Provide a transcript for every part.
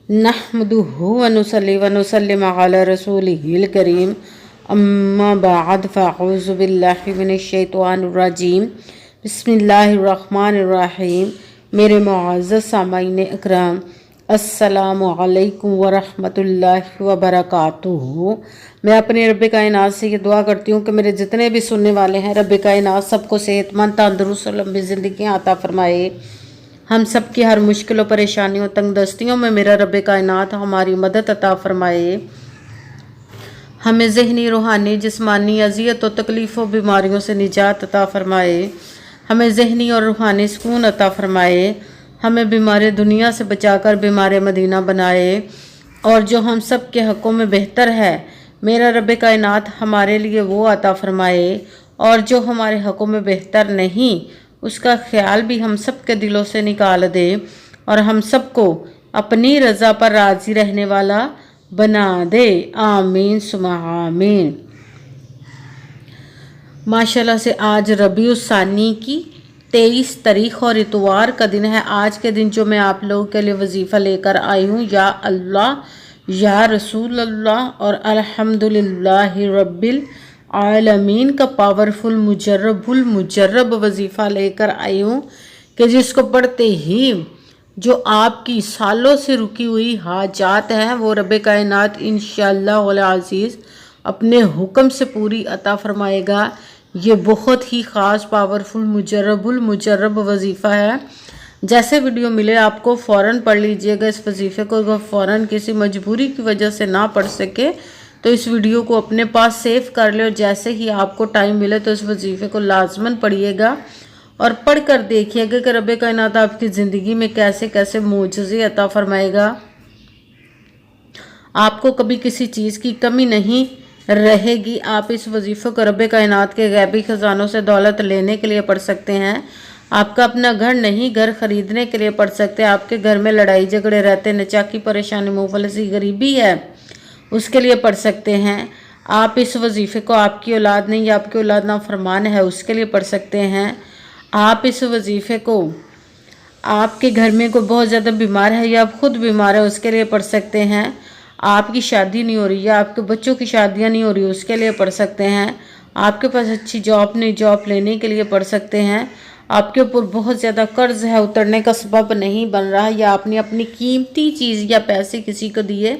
नहमदुहु व नुसल्ली व नुसल्लिम अला रसूलिहिल करीम अम्मा बाद फ़अऊज़ु बिल्लाहि मिनश शैतानिर रजीम बिस्मिल्लाहिर रहमानिर रहीम। मेरे मुअज़्ज़ज़ सामाईन इकराम, अस्सलामु अलैकुम व रहमतुल्लाहि व बरकातुहू। मैं अपने रब कायनात से ये दुआ करती हूँ कि मेरे जितने भी सुनने वाले हैं, रब कायनात सबको सेहतमंद, तंदुरुस्त और लंबी ज़िंदगी अता फरमाए। हम सब की हर मुश्किलों, परेशानियों, तंगदस्तियों में मेरा रब कायनात हमारी मदद अता फरमाए। हमें ज़हनी, रूहानी, जिस्मानी अज़ियत और तकलीफ़ों, बीमारियों से निजात अता फरमाए। हमें ज़हनी और रूहानी सुकून अता फरमाए। हमें बीमार दुनिया से बचाकर बीमार मदीना बनाए। और जो हम सब के हक़ों में बेहतर है, मेरा रब कायनात हमारे लिए वो अता फरमाए। और जो हमारे हक़ों में बेहतर नहीं, उसका ख्याल भी हम सब के दिलों से निकाल दे और हम सबको अपनी रज़ा पर राज़ी रहने वाला बना दे। आमीन सुमा आमीन। माशाल्लाह से आज रबीउल सानी की 23 तारीख और इतवार का दिन है। आज के दिन जो मैं आप लोगों के लिए वजीफ़ा लेकर आई हूँ, या अल्लाह या रसूल अल्लाह और अल्हम्दुलिल्लाहि रब्बिल आलमीन का पावरफुल मुजर्रब वजीफ़ा लेकर आई हूँ कि जिसको पढ़ते ही जो आपकी सालों से रुकी हुई हाजात हैं, वो रब कायनात इंशाअल्लाह अज़ीज़ अपने हुक्म से पूरी अता फरमाएगा। ये बहुत ही ख़ास पावरफुल मुजर्रब वजीफ़ा है। जैसे वीडियो मिले आपको फ़ौरन पढ़ लीजिएगा इस वजीफ़े को। अगर फ़ौरन किसी मजबूरी की वजह से ना पढ़ सके तो इस वीडियो को अपने पास सेव कर ले और जैसे ही आपको टाइम मिले तो इस वजीफ़े को लाजमन पढ़िएगा और पढ़ कर देखिएगा कि रब कायनात आपकी ज़िंदगी में कैसे कैसे मोजज़े अता फरमाएगा। आपको कभी किसी चीज़ की कमी नहीं रहेगी। आप इस वजीफ़े को रब कायनात के गैबी ख़जानों से दौलत लेने के लिए पढ़ सकते हैं। आपका अपना घर नहीं, घर ख़रीदने के लिए पढ़ सकते हैं। आपके घर में लड़ाई झगड़े रहते, नचाकी, परेशानी, मुफलसी, गरीबी है, उसके लिए पढ़ सकते हैं। आप इस वजीफ़े को आपकी औलाद नहीं या आपकी औलाद ना फरमान है, उसके लिए पढ़ सकते हैं। आप इस वजीफ़े को आपके घर में कोई बहुत ज़्यादा बीमार है या आप खुद बीमार है, उसके लिए पढ़ सकते हैं। आपकी शादी नहीं हो रही या आपके बच्चों की शादियां नहीं हो रही, उसके लिए पढ़ सकते हैं। आपके पास अच्छी जॉब नहीं, जॉब लेने के लिए पढ़ सकते हैं। आपके ऊपर बहुत ज़्यादा कर्ज है, उतरने का सबब नहीं बन रहा, या आपने अपनी कीमती चीज़ या पैसे किसी को दिए,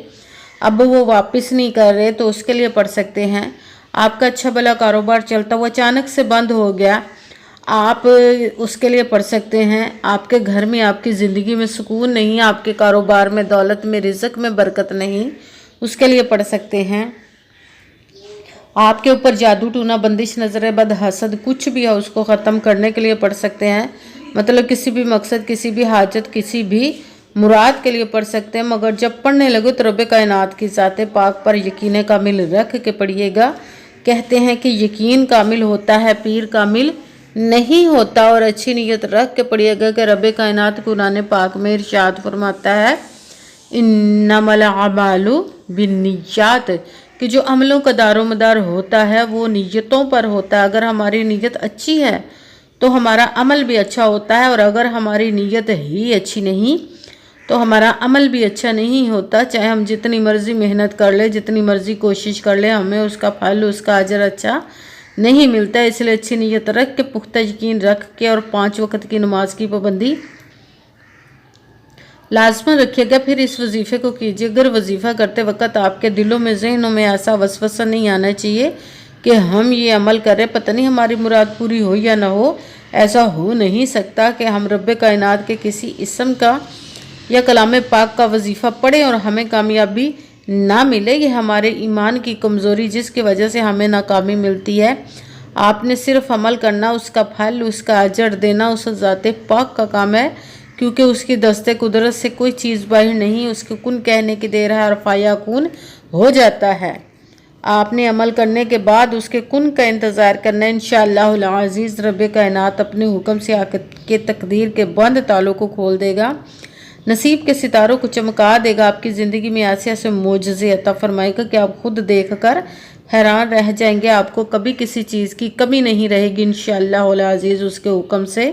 अब वो वापस नहीं कर रहे, तो उसके लिए पढ़ सकते हैं। आपका अच्छा भला कारोबार चलता हुआ अचानक से बंद हो गया, आप उसके लिए पढ़ सकते हैं। आपके घर में, आपकी ज़िंदगी में सुकून नहीं, आपके कारोबार में, दौलत में, रिज़्क में बरकत नहीं, उसके लिए पढ़ सकते हैं। आपके ऊपर जादू टूना, बंदिश, नज़र बद, हसद कुछ भी है, उसको ख़त्म करने के लिए पढ़ सकते हैं। मतलब किसी भी मकसद, किसी भी हाजत, किसी भी मुराद के लिए पढ़ सकते हैं। मगर जब पढ़ने लगे तो रब कायनात की ज़ात पाक पर यकीन कामिल रख के पढ़िएगा। कहते हैं कि यकीन कामिल होता है, पीर कामिल नहीं होता। और अच्छी नीयत रख के पढ़िएगा कि रब कायनात कुरान पाक में इरशाद फरमाता है, इन्नमल अमालु बिन्नियात, कि जो अमलों का दारोमदार होता है वो नीयतों पर होता है। अगर हमारी नीयत अच्छी है तो हमारा अमल भी अच्छा होता है, और अगर हमारी नीयत ही अच्छी नहीं तो हमारा अमल भी अच्छा नहीं होता। चाहे हम जितनी मर्ज़ी मेहनत कर ले, जितनी मर्ज़ी कोशिश कर ले, हमें उसका फल, उसका अजर अच्छा नहीं मिलता। इसलिए अच्छी नीयत रख के, पुख्ता यकीन रख के, और 5 वक्त की नमाज की पाबंदी लाजमन रखिएगा। फिर इस वजीफ़े को कीजिए। अगर वजीफ़ा करते वक्त आपके दिलों में, जहनों में ऐसा वसवसा नहीं आना चाहिए कि हम ये अमल करें, पता नहीं हमारी मुराद पूरी हो या ना हो। ऐसा हो नहीं सकता कि हम रब कायनात के किसी इस्म का या कलाम पाक का वजीफ़ा पढ़ें और हमें कामयाबी ना मिले। ये हमारे ईमान की कमज़ोरी, जिसकी वजह से हमें नाकामी मिलती है। आपने सिर्फ अमल करना, उसका फल, उसका अजर देना उस ज़ात पाक का काम है, क्योंकि उसकी दस्ते कुदरत से कोई चीज़ बाहर नहीं। उसके कुन कहने की देर है और फायाकुन हो जाता है। आपने अमल करने के बाद उसके कुन का इंतज़ार करना है। इंशाअल्लाह अज़ीज़ रब कायनात अपने हुक्म से आपके तकदीर के बंद तालों को खोल देगा, नसीब के सितारों को चमका देगा। आपकी ज़िंदगी में ऐसे ऐसे मोजज़े अता फरमाएगा कि आप खुद देख कर हैरान रह जाएंगे। आपको कभी किसी चीज़ की कमी नहीं रहेगी इंशाअल्लाह अज़ीज़ उसके हुक्म से।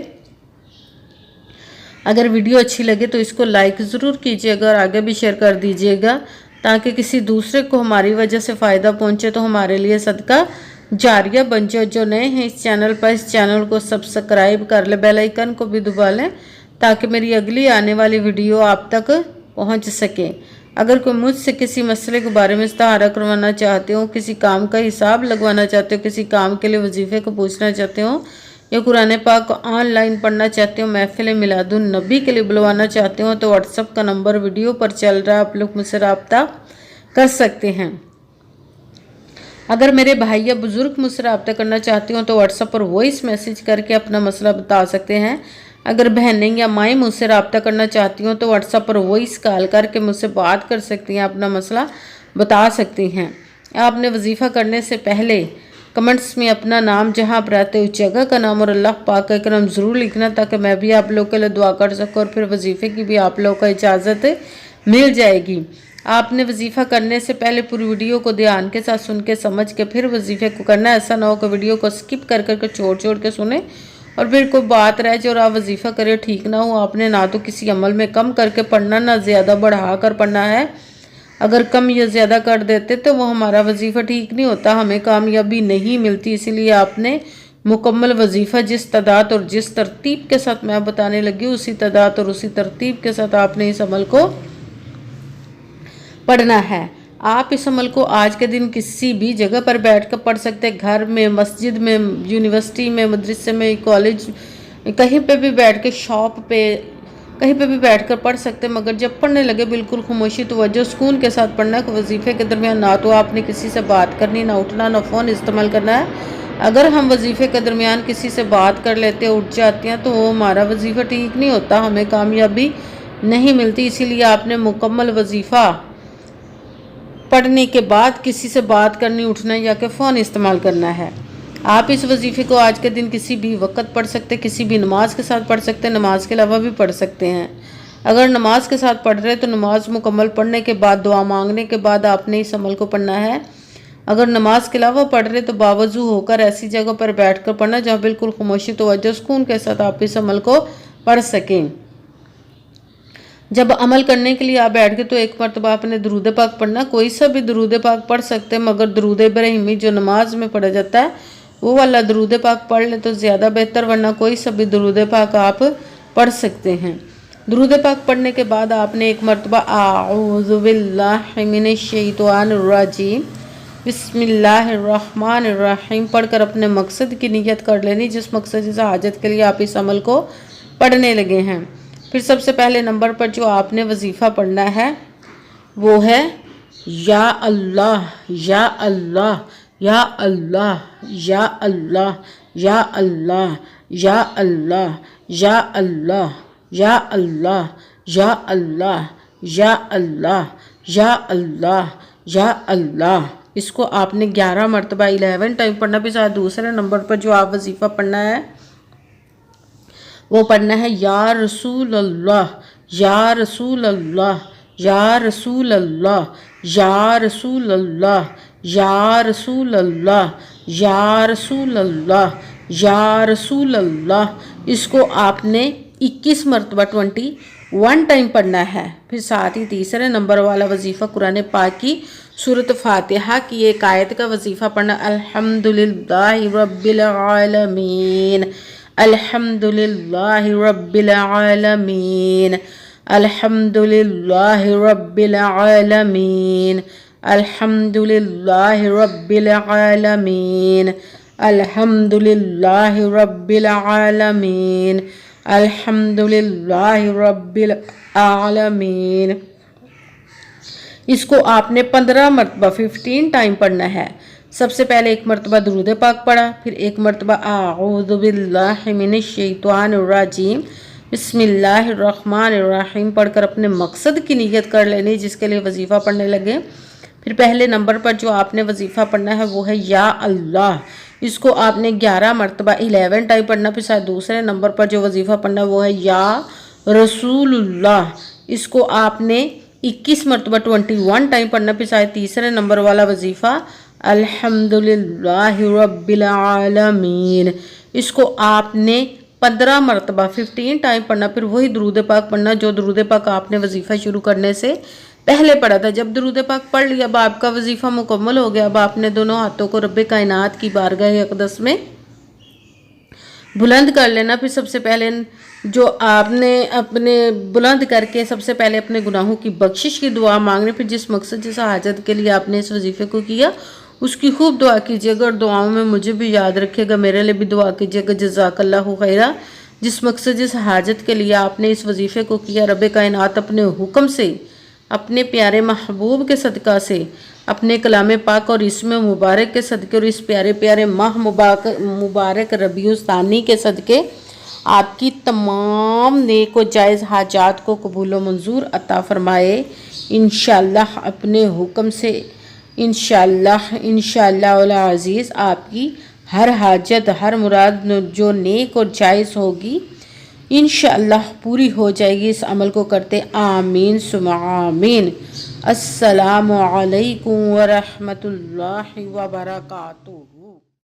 अगर वीडियो अच्छी लगे तो इसको लाइक ज़रूर कीजिएगा और आगे भी शेयर कर दीजिएगा ताकि किसी दूसरे को हमारी वजह से फ़ायदा पहुंचे, तो हमारे लिए सदका जारिया बन जाए। जो नए हैं इस चैनल पर, इस चैनल को सब्सक्राइब कर ले, बेल आइकन को भी दबा लें ताकि मेरी अगली आने वाली वीडियो आप तक पहुंच सके। अगर कोई मुझसे किसी मसले के बारे में इस्ताहारा करवाना चाहते हो, किसी काम का हिसाब लगवाना चाहते हो, किसी काम के लिए वजीफ़े को पूछना चाहते हो, या कुरान पाक को ऑनलाइन पढ़ना चाहते हो, महफिल मिलादुन नबी के लिए बुलवाना चाहते हो, तो व्हाट्सअप का नंबर वीडियो पर चल रहा है, आप लोग मुझसे रब्ता कर सकते हैं। अगर मेरे भाई या बुज़ुर्ग मुझसे रब्ता करना चाहते हो तो व्हाट्सएप पर वॉइस मैसेज करके अपना मसला बता सकते हैं। अगर बहनें या माएँ मुझसे रब्ता करना चाहती हो तो व्हाट्सएप पर वॉइस कॉल करके मुझसे बात कर सकती हैं, अपना मसला बता सकती हैं। आपने वजीफ़ा करने से पहले कमेंट्स में अपना नाम, जहाँ आप रहते हो उस जगह का नाम और अल्लाह पाक का करम ज़रूर लिखना ताकि मैं भी आप लोग के लिए दुआ कर सकूँ और फिर वजीफ़े की भी आप लोग को इजाज़त मिल जाएगी। आपने वजीफ़ा करने से पहले पूरी वीडियो को ध्यान के साथ सुन के समझ के फिर वजीफ़े को करना। ऐसा ना हो कि वीडियो को स्किप कर करके छोड़ के सुने और फिर कोई बात रह जाए और आप वजीफ़ा करें ठीक ना हो। आपने ना तो किसी अमल में कम करके पढ़ना, ना ज़्यादा बढ़ा कर पढ़ना है। अगर कम या ज़्यादा कर देते तो वो हमारा वजीफ़ा ठीक नहीं होता, हमें कामयाबी नहीं मिलती। इसीलिए आपने मुकम्मल वजीफ़ा जिस तादाद और जिस तरतीब के साथ मैं बताने लगी उसी तादाद और उसी तरतीब के साथ आपने इस अमल को पढ़ना है। आप इस अमल को आज के दिन किसी भी जगह पर बैठ कर पढ़ सकते हैं, घर में, मस्जिद में, यूनिवर्सिटी में, मदरसे में, कॉलेज, कहीं पे भी बैठ के, शॉप पे, कहीं पे भी बैठ कर पढ़ सकते हैं। मगर जब पढ़ने लगे बिल्कुल खामोशी तवज्जो सुकून के साथ पढ़ना है। वजीफ़े के दरमियान ना तो आपने किसी से बात करनी, ना उठना, ना फ़ोन इस्तेमाल करना है। अगर हम वजीफ़े के दरमियान किसी से बात कर लेते हैं, उठ जाते हैं, तो वो हमारा वजीफ़ा ठीक नहीं होता, हमें कामयाबी नहीं मिलती। इसीलिए आपने मुकम्मल वजीफ़ा पढ़ने के बाद किसी से बात करनी, उठना या कि फ़ोन इस्तेमाल करना है। आप इस वजीफ़े को आज के दिन किसी भी वक्त पढ़ सकते, किसी भी नमाज के साथ पढ़ सकते हैं, नमाज के अलावा भी पढ़ सकते हैं। अगर नमाज के साथ पढ़ रहे तो नमाज मुकम्मल पढ़ने के बाद, दुआ मांगने के बाद आपने इस अमल को पढ़ना है। अगर नमाज के अलावा पढ़ रहे तो बावजू होकर ऐसी जगह पर बैठ कर पढ़ना जहाँ बिल्कुल खामोशी तवज्जो सुकून के साथ आप इस अमल को पढ़ सकें। जब अमल करने के लिए आप बैठ गए तो एक मरतबा आपने दरूद पाक पढ़ना। कोई सा भी दरूद पाक पढ़ सकते हैं, मगर दरूद इब्राहिमी जो नमाज में पढ़ा जाता है वो वाला दरूद पाक पढ़ ले तो ज़्यादा बेहतर, वरना कोई सा भी दरूद पाक आप पढ़ सकते हैं। दरूद पाक पढ़ने के बाद आपने एक मरतबा आऊज़ु बिल्लाहि मिनश शैतानिर रजीम बिस्मिल्लाहिर्रहमानिर्रहीम पढ़कर अपने मकसद की नियत कर लेनी, जिस मकसद से हाजत के लिए आप इस अमल को पढ़ने लगे हैं। फिर सबसे पहले नंबर पर जो आपने वजीफ़ा पढ़ना है वो है या अल्लाह या अल्लाह या अल्लाह या अल्लाह या अल्लाह या अल्लाह या अल्लाह या अल्लाह या अल्लाह या अल्लाह या अल्लाह या अल्लाह। इसको आपने 11 मरतबा 11 टाइम पढ़ना। भी साथ दूसरे नंबर पर जो आप वजीफ़ा पढ़ना है वो पढ़ना है या रसूल अल्लाह या रसूल अल्लाह या रसूल अल्लाह या रसूल अल्लाह या रसूल अल्लाह या रसूल अल्लाह या रसूल अल्लाह। इसको आपने 21 मरतबा 21 टाइम पढ़ना है। फिर साथ ही तीसरे नंबर वाला वजीफ़ा कुरान पाक की सूरत फातिहा की एक आयत का वजीफ़ा पढ़ना। अल्हम्दुलिल्लाहि रब्बिल आलमीन, अल्हम्दुलिल्लाहि रब्बिल आलमीन, अल्हम्दुलिल्लाहि रब्बिल आलमीन, अल्हम्दुलिल्लाहि रब्बिल आलमीन, अल्हम्दुलिल्लाहि रब्बिल आलमीन, अल्हम्दुलिल्लाहि रब्बिल आलमीन। इसको आपने 15 मरतबा 15 टाइम पढ़ना है। सबसे पहले एक मरतबा दुरूद पाक पढ़ा, फिर एक मरतबा आऊज़ु बिल्लाहि मिनश शैतानिर रजीम बिस्मिल्लाहिर्रहमानिर्रहीम पढ़कर अपने मकसद की नियत कर लेनी जिसके लिए वजीफ़ा पढ़ने लगे। फिर पहले नंबर पर जो आपने वजीफ़ा पढ़ना है वो है या अल्लाह। इसको आपने 11 मरतबा 11 टाइम पढ़ना। फिर साथ दूसरे नंबर पर जो वजीफ़ा पढ़ना है वो है या रसूलुल्लाह। इसको आपने 21 मरतबा 21 टाइम पढ़ना। फिर साथ तीसरे नंबर वाला वजीफ़ा अल्हम्दुलिल्लाहि रब्बिल आलमीन। इसको आपने 15 मरतबा 15 टाइम पढ़ना, फिर वही दुरूद पाक पढ़ना जो दुरूद पाक आपने वजीफ़ा शुरू करने से पहले पढ़ा था। जब दुरूद पाक पढ़ लिया, अब आपका वजीफ़ा मुकम्मल हो गया। अब आपने दोनों हाथों को रब्बे कायनात की बारगाह अक़दस में बुलंद कर लेना। फिर सबसे पहले जो आपने अपने बुलंद करके सबसे पहले अपने गुनाहों की बख्शिश की दुआ मांगनी। फिर जिस मकसद जिस हाजत के लिए आपने इस वजीफ़े को किया उसकी खूब दुआ कीजिएगा, और दुआओं में मुझे भी याद रखिएगा, मेरे लिए भी दुआ कीजिएगा। जज़ाकल्लाहु खैरा। जिस मकसद जिस हाजत के लिए आपने इस वजीफ़े को किया, रब कायनात अपने हुक्म से, अपने प्यारे महबूब के सदका से, अपने कलाम पाक और इसमें मुबारक के सदके और इस प्यारे प्यारे माह मुबारक रबीउल सानी के सदके आपकी तमाम नेक व जायज़ हाजात को कबूल व मंजूर अता फरमाए इंशाअल्लाह अपने हुक्म से। इंशाअल्लाह अज़ीज़ आपकी हर हाजत, हर मुराद जो नेक और जायज़ होगी इंशाअल्लाह पूरी हो जाएगी। इस अमल को करते आमीन सुम्मा आमीन। अस्सलामु अलैकुम व रहमतुल्लाहि व बरकातुहू।